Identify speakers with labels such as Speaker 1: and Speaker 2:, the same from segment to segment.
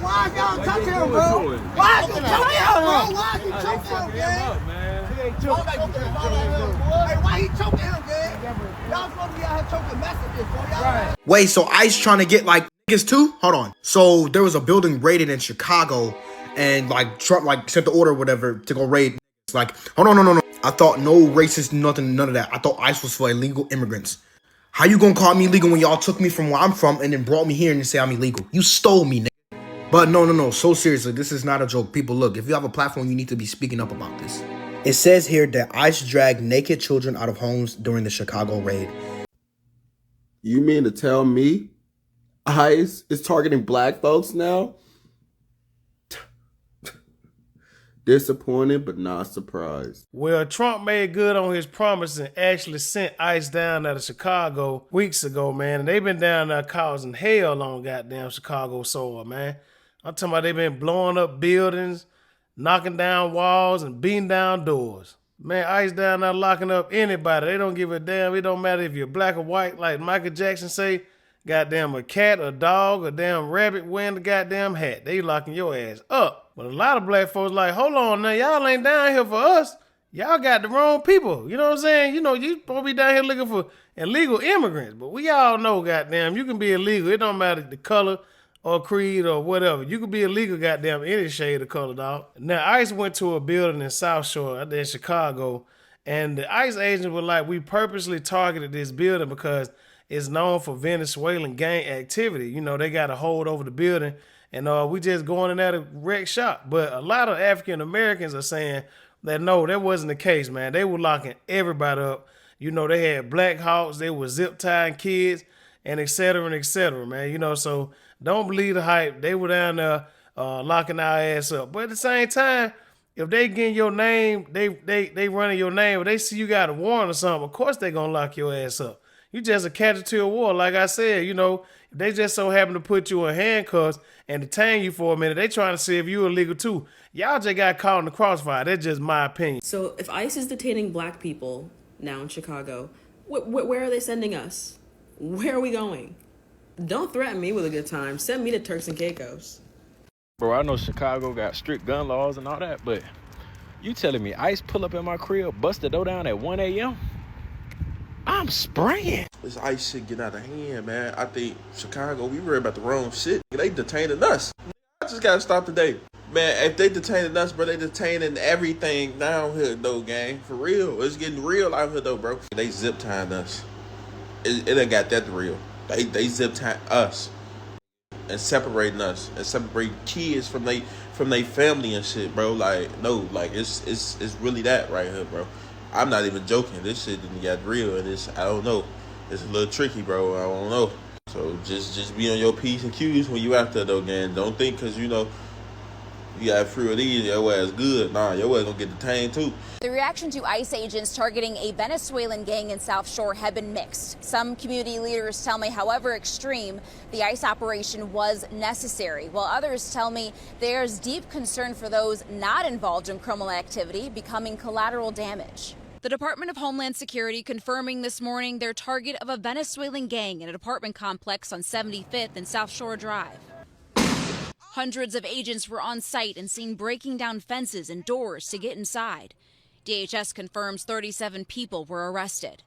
Speaker 1: why y'all touching him, bro? Why you choking him, bro? Why you choking him, man? He ain't choking him. Hey, why he choking him, man? Y'all supposed to be out here choking messages, bro. Y'all
Speaker 2: Wait, so ICE trying to get like niggas too? Hold on. So there was a building raided in Chicago, and like Trump like sent the order or whatever to go raid. It's like, hold on, no. I thought no racist, nothing, none of that. I thought ICE was for illegal immigrants. How you gonna call me illegal when y'all took me from where I'm from and then brought me here and say I'm illegal? You stole me, nigga. But no. So seriously, this is not a joke. People, look, if you have a platform, you need to be speaking up about this. It says here that ICE dragged naked children out of homes during the Chicago raid.
Speaker 3: You mean to tell me ICE is targeting black folks now? Disappointed, but not surprised.
Speaker 4: Well, Trump made good on his promise and actually sent ICE down there to Chicago weeks ago, man. And they've been down there causing hell on goddamn Chicago soil, man. I'm talking about they've been blowing up buildings, knocking down walls, and beating down doors. Man, ICE down there locking up anybody. They don't give a damn. It don't matter if you're black or white, like Michael Jackson say. Goddamn a cat, a dog, a damn rabbit wearing the goddamn hat. They locking your ass up. But a lot of black folks like, hold on now, y'all ain't down here for us. Y'all got the wrong people. You know what I'm saying? You know, you supposed to be down here looking for illegal immigrants. But we all know, goddamn, you can be illegal. It don't matter the color or creed or whatever. You can be illegal, goddamn, any shade of color, dog. Now, ICE went to a building in South Shore, in Chicago, and the ICE agents were like, we purposely targeted this building because it's known for Venezuelan gang activity. You know, they got a hold over the building, and we just going in there to wreck shop. But a lot of African Americans are saying that no, that wasn't the case, man. They were locking everybody up. You know, they had Black Hawks, they were zip tying kids, and et cetera, man. You know, so don't believe the hype. They were down there locking our ass up. But at the same time, if they getting your name, they running your name, if they see you got a warrant or something, of course they gonna lock your ass up. You just a casualty of war. Like I said, you know, if they just so happen to put you in handcuffs and detain you for a minute, they trying to see if you illegal too. Y'all just got caught in the crossfire. That's just my opinion.
Speaker 5: So if ICE is detaining black people now in Chicago, where are they sending us? Where are we going? Don't threaten me with a good time. Send me to Turks and Caicos.
Speaker 6: Bro, I know Chicago got strict gun laws and all that, but you telling me ICE pull up in my crib, bust the door down at 1 a.m.? I'm spraying.
Speaker 3: This ICE shit get out of hand, man. I think Chicago, we worry about the wrong shit. They detaining us. I just gotta stop today. Man, if they detaining us, bro, they detaining everything down here, though, gang. For real. It's getting real out here, though, bro. They zip tying us. It ain't got that real. They zip tying us. And separating us. And separating kids from they family and shit, bro. Like, no, like, it's really that right here, bro. I'm not even joking. This shit didn't get real, and I don't know. It's a little tricky, bro. I don't know. So just be on your P's and Q's when you out there, though, gang. Don't think because, you know, you got few of these, your ass good. Nah, your ass gonna get detained, too.
Speaker 7: The reaction to ICE agents targeting a Venezuelan gang in South Shore have been mixed. Some community leaders tell me, however extreme, the ICE operation was necessary, while others tell me there's deep concern for those not involved in criminal activity becoming collateral damage. The Department of Homeland Security confirming this morning their target of a Venezuelan gang in an apartment complex on 75th and South Shore Drive. Hundreds of agents were on site and seen breaking down fences and doors to get inside. DHS confirms 37 people were arrested.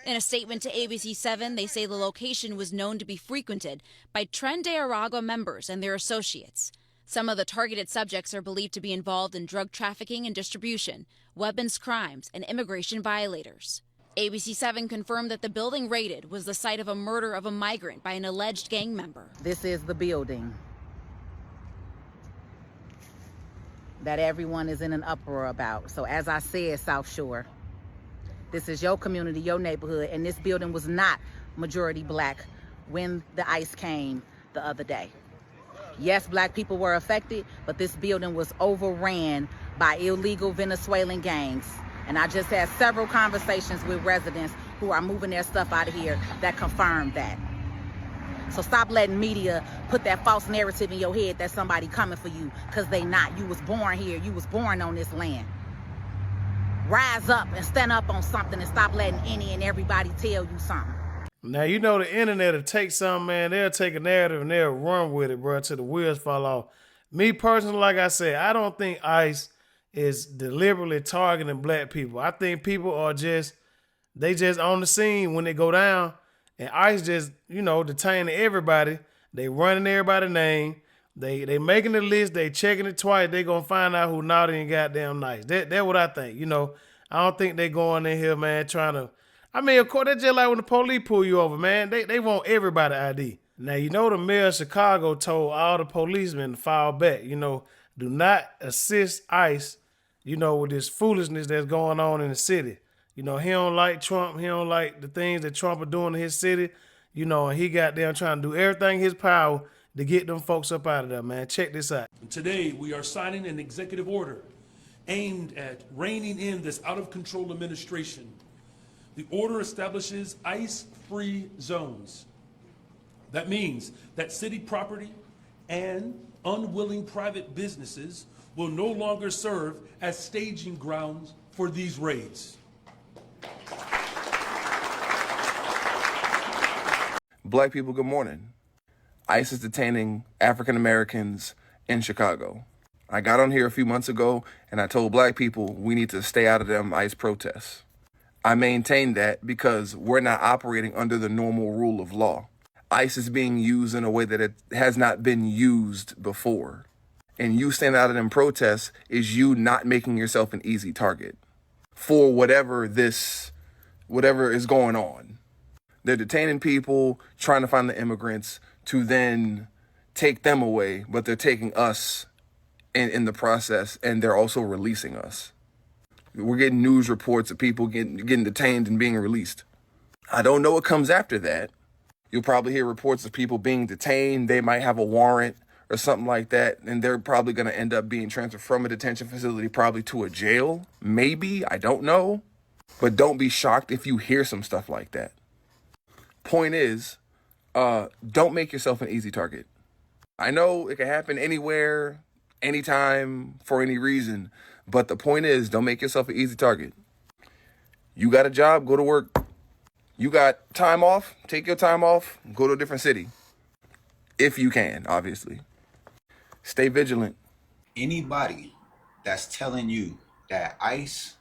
Speaker 7: In a statement to ABC7, they say the location was known to be frequented by Tren de Aragua members and their associates. Some of the targeted subjects are believed to be involved in drug trafficking and distribution, weapons crimes, and immigration violators. ABC7 confirmed that the building raided was the site of a murder of a migrant by an alleged gang member.
Speaker 8: This is the building that everyone is in an uproar about. So as I said, South Shore, this is your community, your neighborhood, and this building was not majority black when the ICE came the other day. Yes, black people were affected, but this building was overran by illegal Venezuelan gangs. And I just had several conversations with residents who are moving their stuff out of here that confirmed that. So stop letting media put that false narrative in your head that somebody coming for you, because they not. You was born here. You was born on this land. Rise up and stand up on something and stop letting any and everybody tell you something.
Speaker 4: Now, you know the internet will take something, man. They'll take a narrative and they'll run with it, bro, till the wheels fall off. Me personally, like I said, I don't think ICE is deliberately targeting black people. I think people are just on the scene when they go down, and ICE just, detaining everybody. They running everybody's name. They making the list. They checking it twice. They gonna find out who naughty and goddamn nice. That's what I think. I don't think they going in here, man, trying to. I mean, of course, that's just like when the police pull you over, man. They want everybody ID. Now, the mayor of Chicago told all the policemen to fall back. Do not assist ICE, with this foolishness that's going on in the city. He don't like Trump. He don't like the things that Trump are doing in his city. And he got there trying to do everything in his power to get them folks up out of there, man. Check this out.
Speaker 9: Today, we are signing an executive order aimed at reining in this out-of-control administration. The order establishes ICE-free zones. That means that city property and unwilling private businesses will no longer serve as staging grounds for these raids.
Speaker 3: Black people, good morning. ICE is detaining African Americans in Chicago. I got on here a few months ago and I told black people we need to stay out of them ICE protests. I maintain that because we're not operating under the normal rule of law. ICE is being used in a way that it has not been used before. And you standing out of them protests is you not making yourself an easy target for whatever is going on. They're detaining people, trying to find the immigrants to then take them away, but they're taking us in the process, and they're also releasing us. We're getting news reports of people getting detained and being released. I don't know what comes after that. You'll probably hear reports of people being detained. They might have a warrant or something like that, and they're probably going to end up being transferred from a detention facility probably to a jail. Maybe, I don't know. But don't be shocked if you hear some stuff like that. Point is, don't make yourself an easy target. I know it can happen anywhere, anytime, for any reason, but the point is, don't make yourself an easy target. You got a job, go to work. You got time off, take your time off, go to a different city. If you can, obviously. Stay vigilant.
Speaker 10: Anybody that's telling you that ICE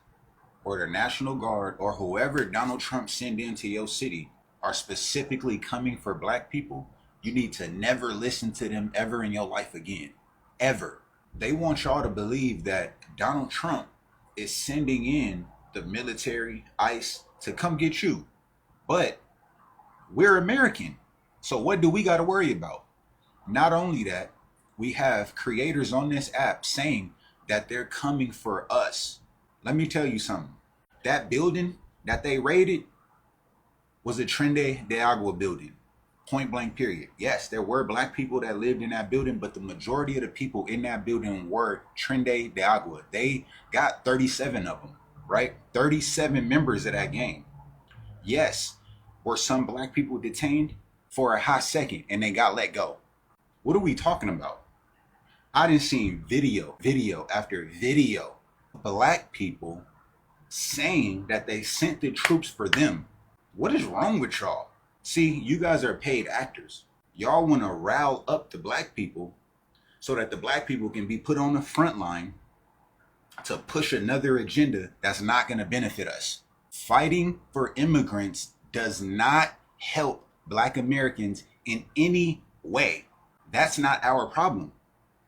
Speaker 10: or the National Guard or whoever Donald Trump send into your city are specifically coming for black people, you need to never listen to them ever in your life again. Ever. They want y'all to believe that Donald Trump is sending in the military, ICE, to come get you. But we're American. So what do we got to worry about? Not only that, we have creators on this app saying that they're coming for us. Let me tell you something. That building that they raided was a Trinidad de Agua building. Point blank period. Yes, there were black people that lived in that building, but the majority of the people in that building were Trinidad de Agua. They got 37 of them, right? 37 members of that gang. Yes, were some black people detained for a hot second and they got let go. What are we talking about? I done seen video after video of black people saying that they sent the troops for them. What is wrong with y'all? See, you guys are paid actors. Y'all want to rile up the black people so that the black people can be put on the front line to push another agenda that's not going to benefit us. Fighting for immigrants does not help black Americans in any way. That's not our problem.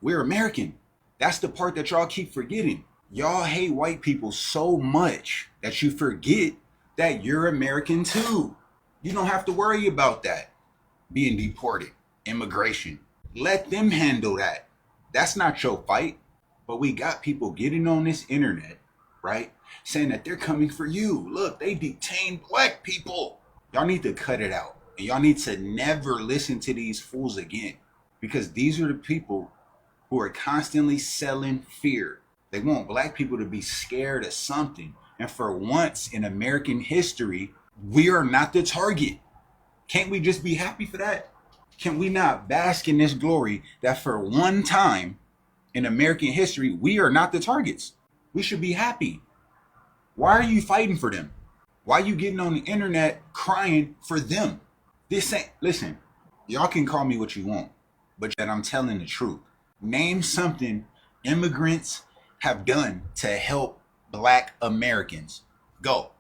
Speaker 10: We're American. That's the part that y'all keep forgetting. Y'all hate white people so much that you forget that you're American too. You don't have to worry about that. Being deported, immigration. Let them handle that. That's not your fight. But we got people getting on this internet, right? Saying that they're coming for you. Look, they detained black people. Y'all need to cut it out. And y'all need to never listen to these fools again. Because these are the people who are constantly selling fear. They want black people to be scared of something. And for once in American history, we are not the target. Can't we just be happy for that? Can we not bask in this glory that for one time in American history, we are not the targets? We should be happy. Why are you fighting for them? Why are you getting on the internet crying for them? This ain't, listen, y'all can call me what you want, but that I'm telling the truth. Name something immigrants have done to help Black Americans. Go.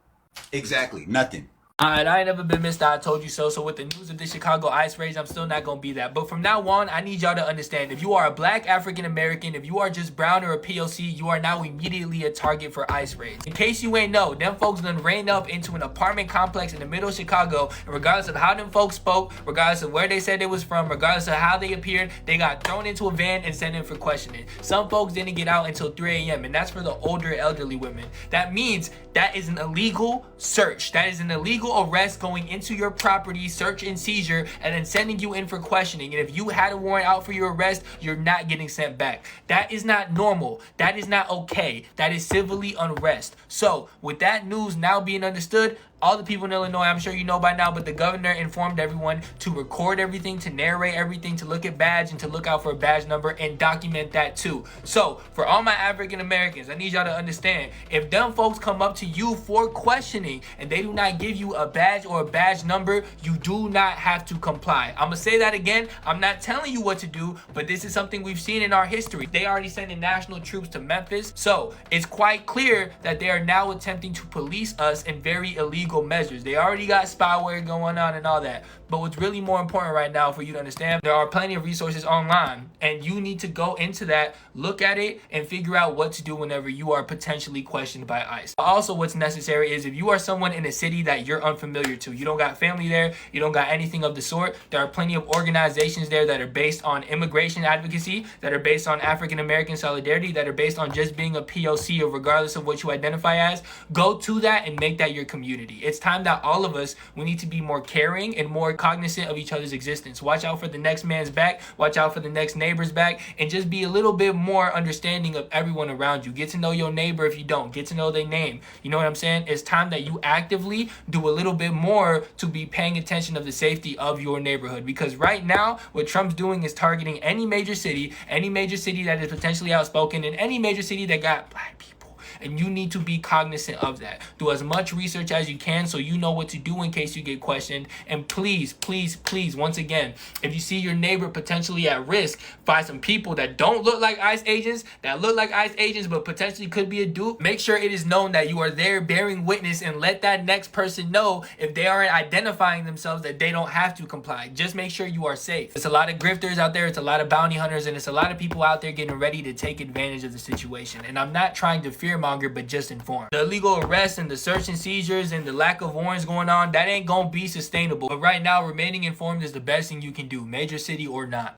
Speaker 10: Exactly, nothing.
Speaker 11: Alright, I ain't never been Mr. I told you so. So with the news of the Chicago ICE raids, I'm still not gonna be that. But from now on, I need y'all to understand, if you are a Black African American, if you are just brown or a POC, you are now immediately a target for ICE raids. In case you ain't know, them folks done ran up into an apartment complex in the middle of Chicago, and regardless of how them folks spoke, regardless of where they said they was from, regardless of how they appeared, they got thrown into a van and sent in for questioning. Some folks didn't get out until 3 a.m. and that's for the older elderly women. That means that is an illegal search. That is an illegal arrest, going into your property, search and seizure, and then sending you in for questioning. And if you had a warrant out for your arrest, you're not getting sent back. That is not normal. That is not okay. That is civilly unrest. So with that news now being understood, all the people in Illinois, I'm sure you know by now, but the governor informed everyone to record everything, to narrate everything, to look at badge and to look out for a badge number and document that too. So for all my African Americans, I need y'all to understand, if them folks come up to you for questioning and they do not give you a badge or a badge number, you do not have to comply. I'm gonna say that again. I'm not telling you what to do, but this is something we've seen in our history. They already sending national troops to Memphis, so it's quite clear that they are now attempting to police us in very illegal measures. They already got spyware going on and all that. But what's really more important right now for you to understand, there are plenty of resources online and you need to go into that, look at it, and figure out what to do whenever you are potentially questioned by ICE. Also, what's necessary is if you are someone in a city that you're unfamiliar to, you don't got family there, you don't got anything of the sort, there are plenty of organizations there that are based on immigration advocacy, that are based on African American solidarity, that are based on just being a POC or regardless of what you identify as. Go to that and make that your community. It's time that all of us, we need to be more caring and more cognizant of each other's existence. Watch out for the next man's back, watch out for the next neighbor's back, and just be a little bit more understanding of everyone around you. Get to know your neighbor if you don't. Get to know their name. You know what I'm saying? It's time that you actively do a little bit more to be paying attention of the safety of your neighborhood. Because right now, what Trump's doing is targeting any major city that is potentially outspoken, and any major city that got Black people. And you need to be cognizant of that. Do as much research as you can so you know what to do in case you get questioned. And please, please, please, once again, if you see your neighbor potentially at risk, find some people that don't look like ICE agents, but potentially could be a dupe. Make sure it is known that you are there bearing witness, and let that next person know if they aren't identifying themselves that they don't have to comply. Just make sure you are safe. It's a lot of grifters out there, it's a lot of bounty hunters, and it's a lot of people out there getting ready to take advantage of the situation. And I'm not trying to fearmonger, but just inform. The illegal arrests and the search and seizures and the lack of warrants going on, that ain't gonna be sustainable. But right now, remaining informed is the best thing you can do, major city or not.